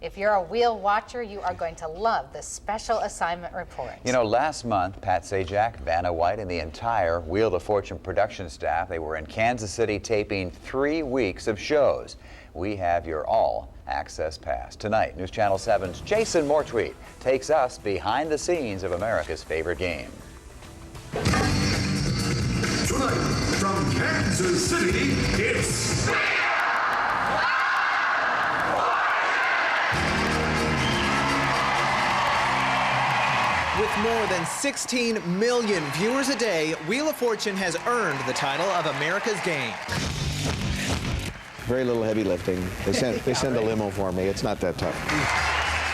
If you're a wheel watcher, you are going to love this special assignment report. You know, last month, Pat Sajak, Vanna White, and the entire Wheel of Fortune production staff, they were in Kansas City taping 3 weeks of shows. We have your all-access pass. Tonight, News Channel 7's Jason Mortvedt takes us behind the scenes of America's favorite game. Tonight, from Kansas City, it's... With more than 16 million viewers a day, Wheel of Fortune has earned the title of America's Game. Very little heavy lifting. They send a limo for me. It's not that tough.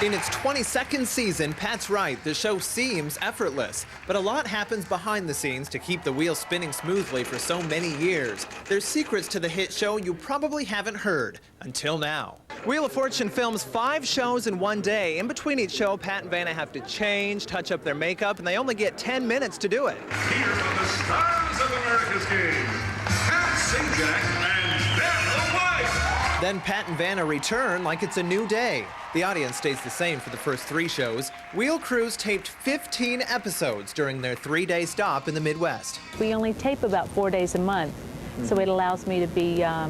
In its 22nd season, Pat's right, the show seems effortless. But a lot happens behind the scenes to keep the wheel spinning smoothly for so many years. There's secrets to the hit show you probably haven't heard until now. Wheel of Fortune films 5 shows in one day. In between each show, Pat and Vanna have to change, touch up their makeup, and they only get 10 minutes to do it. Here are the stars of America's Game, Pat Sajak and Vanna White. Then Pat and Vanna return like it's a new day. The audience stays the same for the first 3 shows. Wheel crews taped 15 episodes during their 3-day stop in the Midwest. We only tape about 4 days a month, so it allows me to be a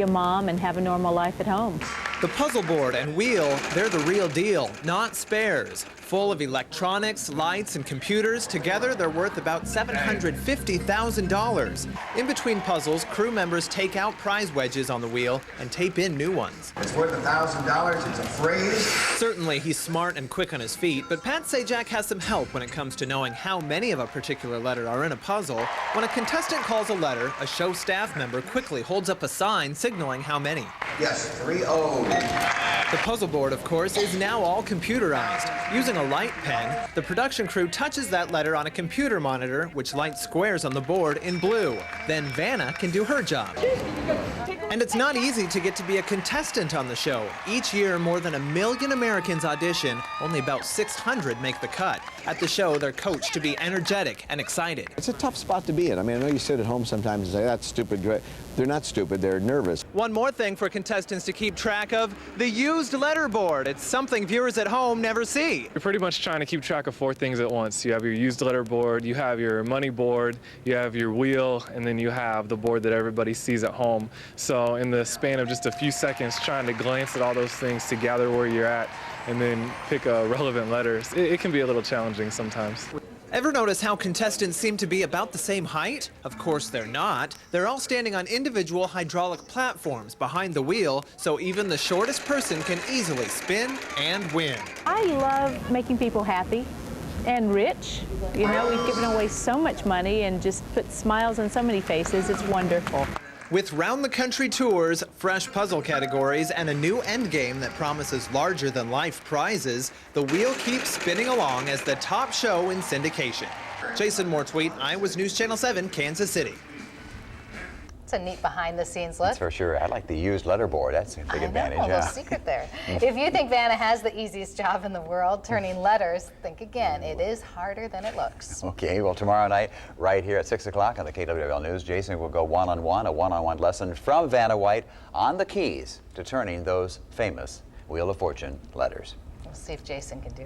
mom and have a normal life at home. The puzzle board and wheel, they're the real deal, not spares. Full of electronics, lights, and computers, together they're worth about $750,000. In between puzzles, crew members take out prize wedges on the wheel and tape in new ones. It's worth $1,000. It's a phrase. Certainly, he's smart and quick on his feet, but Pat Sajak has some help when it comes to knowing how many of a particular letter are in a puzzle. When a contestant calls a letter, a show staff member quickly holds up a sign signaling how many. Yes, 3 O's. The puzzle board, of course, is now all computerized. Using a light pen, the production crew touches that letter on a computer monitor, which lights squares on the board in blue. Then Vanna can do her job. And it's not easy to get to be a contestant on the show. Each year, more than 1 million Americans audition. Only about 600 make the cut. At the show, they're coached to be energetic and excited. It's a tough spot to be in. I mean, I know you sit at home sometimes and say, that's stupid. They're not stupid. They're nervous. One more thing for contestants to keep track of, the used letter board. It's something viewers at home never see. You're pretty much trying to keep track of 4 things at once. You have your used letter board, you have your money board, you have your wheel, and then you have the board that everybody sees at home. So in the span of just a few seconds, trying to glance at all those things to gather where you're at and then pick relevant letters, it can be a little challenging sometimes. Ever notice how contestants seem to be about the same height? Of course they're not. They're all standing on individual hydraulic platforms behind the wheel, so even the shortest person can easily spin and win. I love making people happy and rich. You know, we've given away so much money and just put smiles on so many faces. It's wonderful. With round-the-country tours, fresh puzzle categories, and a new endgame that promises larger-than-life prizes, the wheel keeps spinning along as the top show in syndication. Jason Mortvedt, Iowa's News Channel 7, Kansas City. It's a neat behind-the-scenes look. That's for sure. I like the used letter board. That's a big advantage. A little secret there. If you think Vanna has the easiest job in the world, turning letters, think again. It is harder than it looks. Okay, well, tomorrow night, right here at 6 o'clock on the KWWL News, Jason will go one-on-one, a one-on-one lesson from Vanna White on the keys to turning those famous Wheel of Fortune letters. We'll see if Jason can do it.